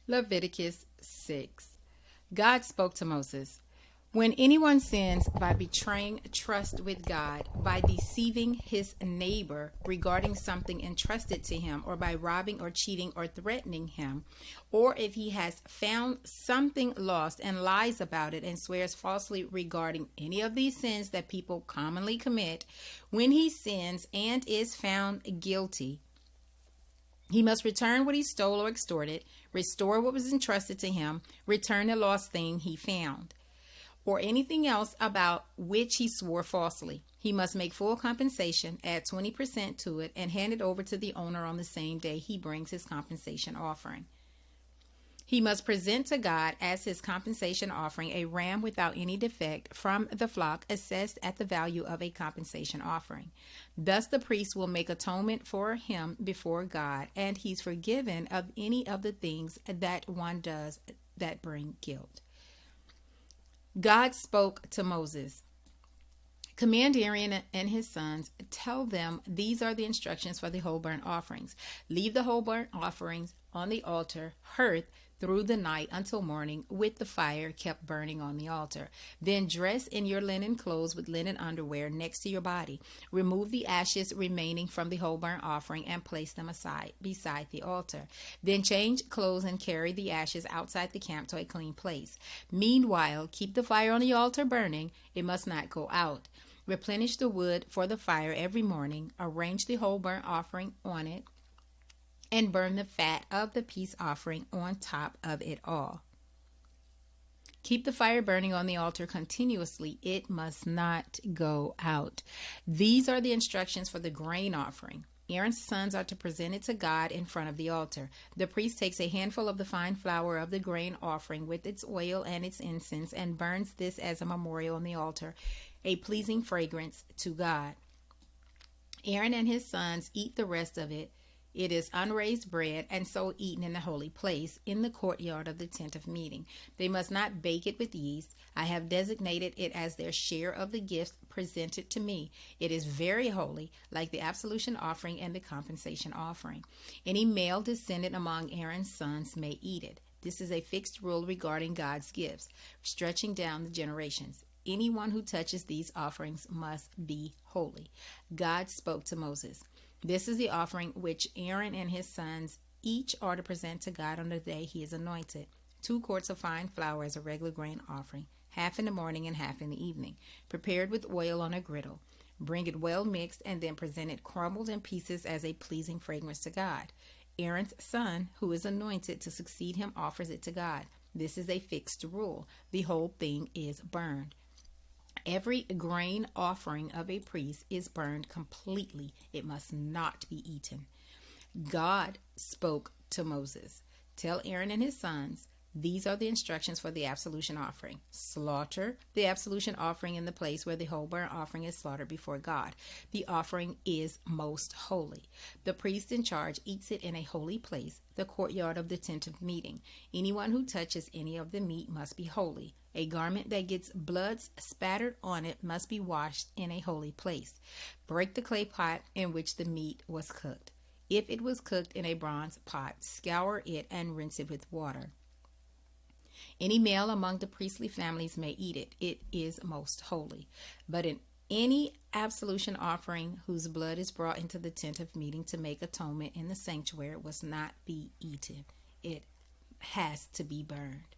Leviticus 6. God spoke to Moses. When anyone sins by betraying trust with God, by deceiving his neighbor regarding something entrusted to him, or by robbing or cheating or threatening him, or if he has found something lost and lies about it and swears falsely regarding any of these sins that people commonly commit, when he sins and is found guilty, he must return what he stole or extorted, restore what was entrusted to him, return the lost thing he found, or anything else about which he swore falsely. He must make full compensation, add 20% to it, and hand it over to the owner on the same day he brings his compensation offering. He must present to God as his compensation offering a ram without any defect from the flock, assessed at the value of a compensation offering. Thus the priest will make atonement for him before God, and he's forgiven of any of the things that one does that bring guilt. God spoke to Moses. Command Aaron and his sons, tell them these are the instructions for the whole burnt offerings. Leave the whole burnt offerings on the altar, hearth, through the night until morning, with the fire kept burning on the altar. Then dress in your linen clothes with linen underwear next to your body. Remove the ashes remaining from the whole burnt offering and place them aside beside the altar. Then change clothes and carry the ashes outside the camp to a clean place. Meanwhile, keep the fire on the altar burning. It must not go out. Replenish the wood for the fire every morning. Arrange the whole burnt offering on it, and burn the fat of the peace offering on top of it all. Keep the fire burning on the altar continuously. It must not go out. These are the instructions for the grain offering. Aaron's sons are to present it to God in front of the altar. The priest takes a handful of the fine flour of the grain offering with its oil and its incense and burns this as a memorial on the altar, a pleasing fragrance to God. Aaron and his sons eat the rest of it. It is unraised bread, and so eaten in the holy place, in the courtyard of the tent of meeting. They must not bake it with yeast. I have designated it as their share of the gifts presented to me. It is very holy, like the absolution offering and the compensation offering. Any male descendant among Aaron's sons may eat it. This is a fixed rule regarding God's gifts, stretching down the generations. Anyone who touches these offerings must be holy. God spoke to Moses. This is the offering which Aaron and his sons each are to present to God on the day he is anointed. 2 quarts of fine flour as a regular grain offering, half in the morning and half in the evening, prepared with oil on a griddle. Bring it well mixed and then present it crumbled in pieces as a pleasing fragrance to God. Aaron's son, who is anointed to succeed him, offers it to God. This is a fixed rule. The whole thing is burned. Every grain offering of a priest is burned completely. It must not be eaten. God spoke to Moses. Tell Aaron and his sons, these are the instructions for the absolution offering. Slaughter the absolution offering in the place where the whole burnt offering is slaughtered before God. The offering is most holy. The priest in charge eats it in a holy place, the courtyard of the tent of meeting. Anyone who touches any of the meat must be holy. A garment that gets blood spattered on it must be washed in a holy place. Break the clay pot in which the meat was cooked. If it was cooked in a bronze pot, scour it and rinse it with water. Any male among the priestly families may eat it. It is most holy. But in any absolution offering whose blood is brought into the tent of meeting to make atonement in the sanctuary must not be eaten. It has to be burned.